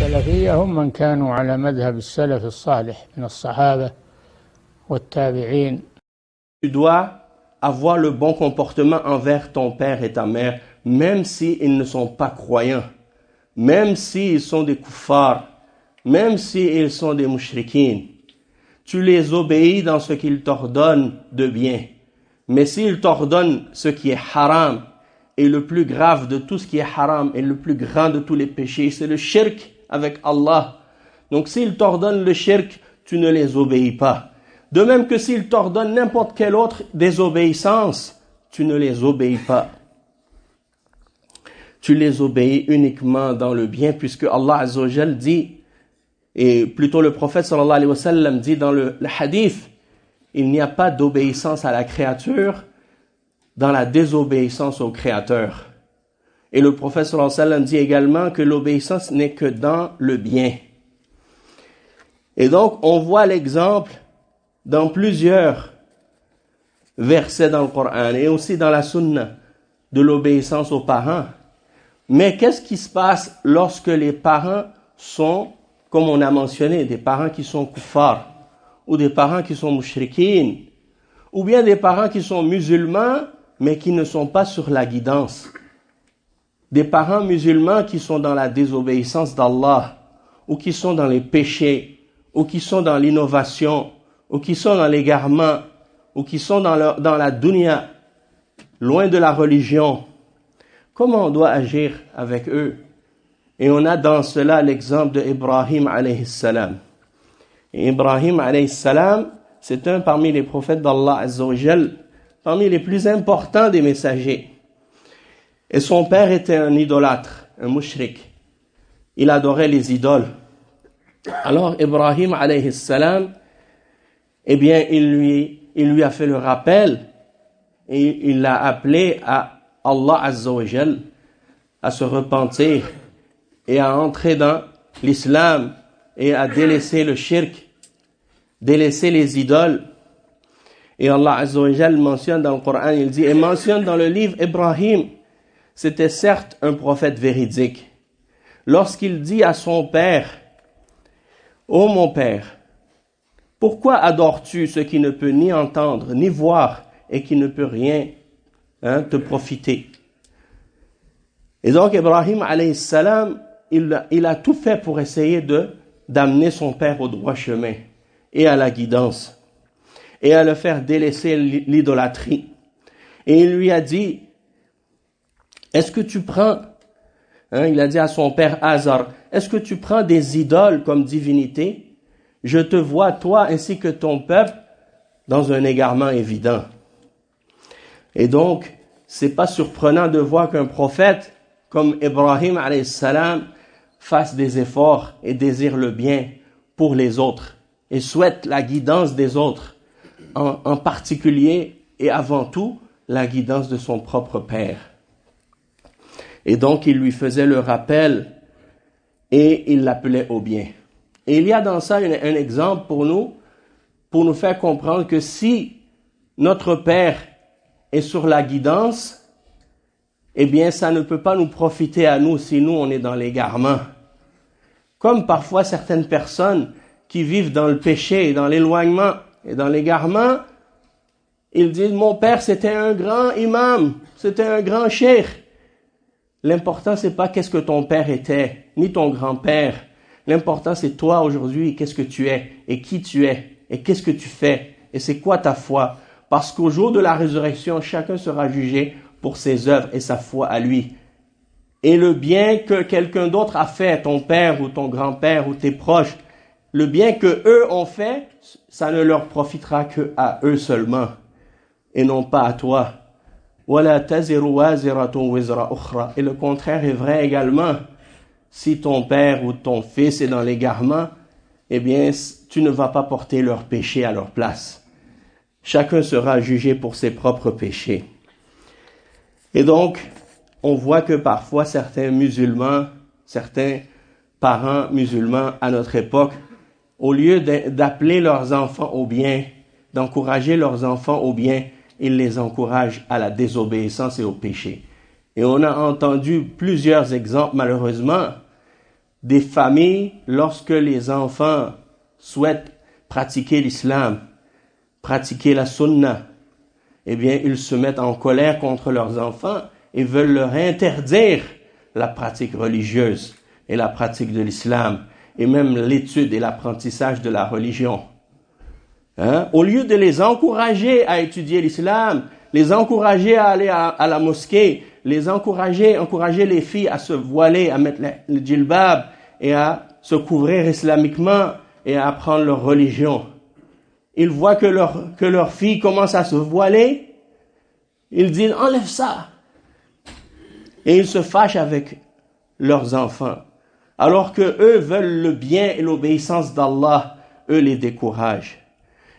السلفية هم من كانوا على مذهب السلف الصالح من الصحابة والتابعين. Tu dois avoir le bon comportement envers ton père et ta mère, même s'ils ne sont pas croyants, même s'ils sont des kuffars, même s'ils sont des mushrikines. Tu les obéis dans ce qu'ils t'ordonnent de bien. Mais s'ils t'ordonnent ce qui est haram, et le plus grave de tout ce qui est haram, et le plus grand de tous les péchés, c'est le shirk avec Allah. Donc s'ils t'ordonnent le shirk, tu ne les obéis pas. De même que s'ils t'ordonnent n'importe quelle autre désobéissance, tu ne les obéis pas. Tu les obéis uniquement dans le bien, puisque Allah Azza wa Jal dit, et plutôt le prophète sallallahu alayhi wa sallam dit dans le hadith, il n'y a pas d'obéissance à la créature dans la désobéissance au Créateur. Et le prophète sallallahu alayhi wa sallam dit également que l'obéissance n'est que dans le bien. Et donc, on voit l'exemple dans plusieurs versets dans le Coran et aussi dans la Sunna de l'obéissance aux parents. Mais qu'est-ce qui se passe lorsque les parents sont, comme on a mentionné, des parents qui sont kuffars, ou des parents qui sont mushrikines, ou bien des parents qui sont musulmans, mais qui ne sont pas sur la guidance. Des parents musulmans qui sont dans la désobéissance d'Allah, ou qui sont dans les péchés, ou qui sont dans l'innovation, ou qui sont dans l'égarement, ou qui sont dans la dunya, loin de la religion. Comment on doit agir avec eux? Et on a dans cela l'exemple de Ibrahim alayhi salam. Et Ibrahim alayhi salam, c'est un parmi les prophètes d'Allah Azza wa Jal, parmi les plus importants des messagers. Et son père était un idolâtre, un mushrik. Il adorait les idoles. Alors Ibrahim alayhi salam, eh bien, il lui a fait le rappel et il l'a appelé à Allah Azza wa Jal à se repentir et à entrer dans l'islam et à délaisser le shirk, délaisser les idoles. Et Allah Azza wa Jal mentionne dans le Coran, il dit, et mentionne dans le livre Ibrahim, c'était certes un prophète véridique. Lorsqu'il dit à son père, ô mon père, pourquoi adores-tu ce qui ne peut ni entendre, ni voir, et qui ne peut rien te profiter? Et donc Ibrahim alayhi salam, il a tout fait pour essayer d'amener son père au droit chemin et à la guidance et à le faire délaisser l'idolâtrie. Et il lui a dit, est-ce que tu prends, il a dit à son père Azar, est-ce que tu prends des idoles comme divinité? Je te vois, toi ainsi que ton peuple, dans un égarement évident. Et donc, c'est pas surprenant de voir qu'un prophète comme Ibrahim alayhi salam fasse des efforts et désire le bien pour les autres et souhaite la guidance des autres, en particulier et avant tout la guidance de son propre père. Et donc il lui faisait le rappel et il l'appelait au bien. Et il y a dans ça un exemple pour nous faire comprendre que si notre père est sur la guidance, eh bien, ça ne peut pas nous profiter à nous si nous, on est dans l'égarement. Comme parfois certaines personnes qui vivent dans le péché et dans l'éloignement et dans l'égarement, ils disent, mon père, c'était un grand imam, c'était un grand cheikh. L'important, c'est pas qu'est-ce que ton père était, ni ton grand-père. L'important, c'est toi aujourd'hui, qu'est-ce que tu es, et qui tu es, et qu'est-ce que tu fais, et c'est quoi ta foi. Parce qu'au jour de la résurrection, chacun sera jugé pour ses œuvres et sa foi à lui. Et le bien que quelqu'un d'autre a fait, ton père ou ton grand-père ou tes proches, le bien que eux ont fait, ça ne leur profitera que à eux seulement, et non pas à toi. وَلَا تَزِرُ وَازِرَةٌ وِزْرَ أُخْرَى. Et le contraire est vrai également. Si ton père ou ton fils est dans l'égarement, eh bien, tu ne vas pas porter leurs péchés à leur place. Chacun sera jugé pour ses propres péchés. Et donc, on voit que parfois certains musulmans, certains parents musulmans à notre époque, au lieu d'appeler leurs enfants au bien, d'encourager leurs enfants au bien, ils les encouragent à la désobéissance et au péché. Et on a entendu plusieurs exemples, malheureusement, des familles, lorsque les enfants souhaitent pratiquer l'islam, pratiquer la sunna, eh bien, ils se mettent en colère contre leurs enfants et veulent leur interdire la pratique religieuse et la pratique de l'islam, et même l'étude et l'apprentissage de la religion. Au lieu de les encourager à étudier l'islam, les encourager à aller à la mosquée, encourager les filles à se voiler, à mettre le djilbab et à se couvrir islamiquement et à apprendre leur religion. Ils voient que leurs filles commencent à se voiler, ils disent « enlève ça ». Et ils se fâchent avec leurs enfants. Alors que eux veulent le bien et l'obéissance d'Allah, eux les découragent.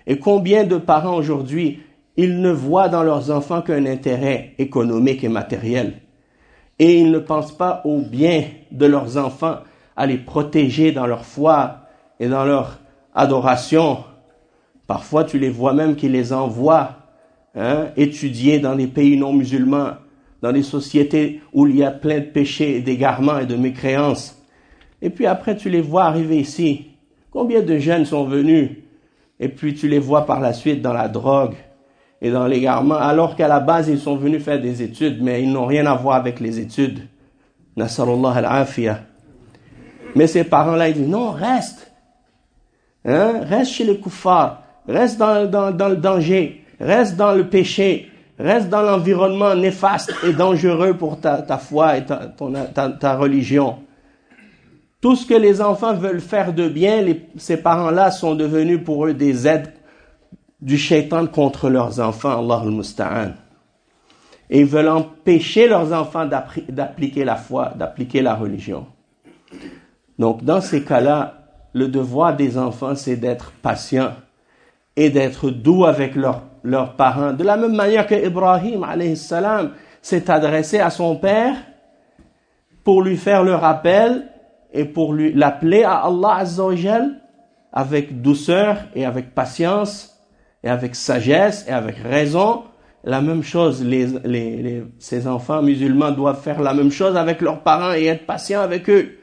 Et combien de parents aujourd'hui, ils ne voient dans leurs enfants qu'un intérêt économique et matériel. Et ils ne pensent pas au bien de leurs enfants, à les protéger dans leur foi et dans leur adoration. Parfois, tu les vois même qu'ils les envoient étudier dans des pays non musulmans, dans des sociétés où il y a plein de péchés, d'égarements et de mécréances. Et puis après, tu les vois arriver ici. Combien de jeunes sont venus? Et puis tu les vois par la suite dans la drogue et dans l'égarement, alors qu'à la base, ils sont venus faire des études, mais ils n'ont rien à voir avec les études. Nasallallahu al-afiyah. Mais ces parents-là, ils disent, non, reste. Reste chez les kuffars. Reste dans le danger. Reste dans le péché. Reste dans l'environnement néfaste et dangereux pour ta foi et ta religion. Tout ce que les enfants veulent faire de bien, ces parents-là sont devenus pour eux des aides du shaitan contre leurs enfants, Allah al-Musta'an. Et ils veulent empêcher leurs enfants d'appliquer la foi, d'appliquer la religion. Donc, dans ces cas-là, le devoir des enfants, c'est d'être patient et d'être doux avec leurs parents. De la même manière que Ibrahim, alayhi salam, s'est adressé à son père pour lui faire le rappel et pour l'appeler à Allah Azza wa Jal avec douceur et avec patience et avec sagesse et avec raison. La même chose, ces enfants musulmans doivent faire la même chose avec leurs parents et être patients avec eux.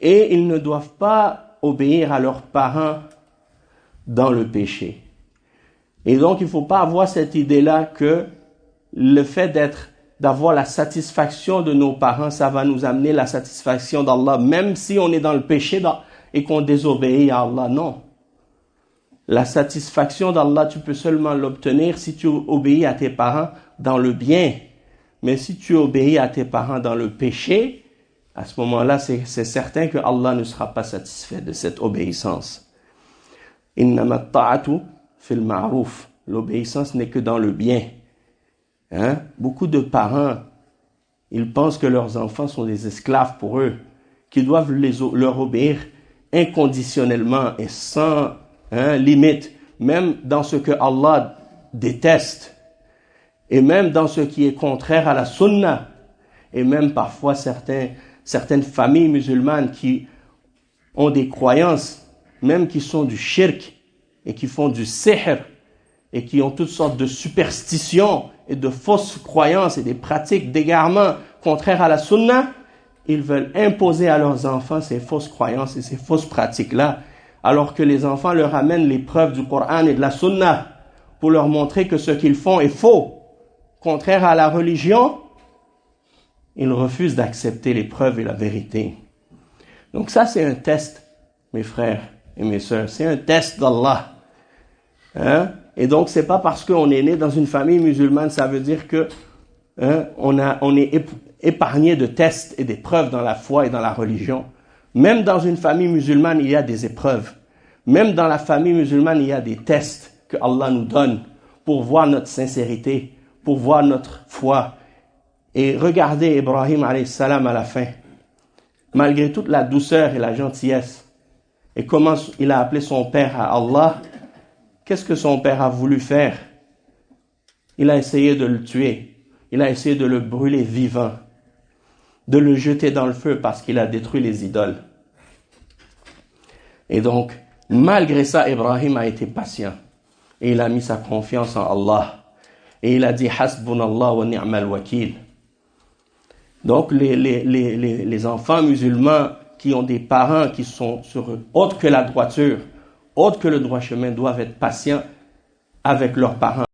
Et ils ne doivent pas obéir à leurs parents dans le péché. Et donc, il ne faut pas avoir cette idée-là que le fait d'avoir la satisfaction de nos parents, ça va nous amener la satisfaction d'Allah, même si on est dans le péché et qu'on désobéit à Allah. Non. La satisfaction d'Allah, tu peux seulement l'obtenir si tu obéis à tes parents dans le bien. Mais si tu obéis à tes parents dans le péché, à ce moment-là, c'est certain que Allah ne sera pas satisfait de cette obéissance. Innama ta'atu fil ma'ruf. L'obéissance n'est que dans le bien. Beaucoup de parents, ils pensent que leurs enfants sont des esclaves pour eux, qu'ils doivent leur obéir inconditionnellement et sans limite, même dans ce que Allah déteste, et même dans ce qui est contraire à la sunna, et même parfois certaines familles musulmanes qui ont des croyances, même qui sont du shirk, et qui font du sihr, et qui ont toutes sortes de superstitions et de fausses croyances et des pratiques d'égarement contraires à la sunna, ils veulent imposer à leurs enfants ces fausses croyances et ces fausses pratiques-là, alors que les enfants leur amènent les preuves du Coran et de la sunna pour leur montrer que ce qu'ils font est faux, contraire à la religion. Ils refusent d'accepter les preuves et la vérité. Donc ça, c'est un test, mes frères et mes sœurs. C'est un test d'Allah. Et donc, c'est pas parce qu'on est né dans une famille musulmane, ça veut dire que on est épargné de tests et d'épreuves dans la foi et dans la religion. Même dans une famille musulmane, il y a des épreuves. Même dans la famille musulmane, il y a des tests que Allah nous donne pour voir notre sincérité, pour voir notre foi. Et regardez Ibrahim alayhi salam à la fin. Malgré toute la douceur et la gentillesse, et comment il a appelé son père à Allah, qu'est-ce que son père a voulu faire? Il a essayé de le tuer. Il a essayé de le brûler vivant, de le jeter dans le feu parce qu'il a détruit les idoles. Et donc, malgré ça, Ibrahim a été patient. Et il a mis sa confiance en Allah. Et il a dit, Hasbunallah wa ni'mal wakil. Donc, les enfants musulmans qui ont des parents qui sont sur eux, autres que la droiture, autres que le droit chemin, doivent être patients avec leurs parents.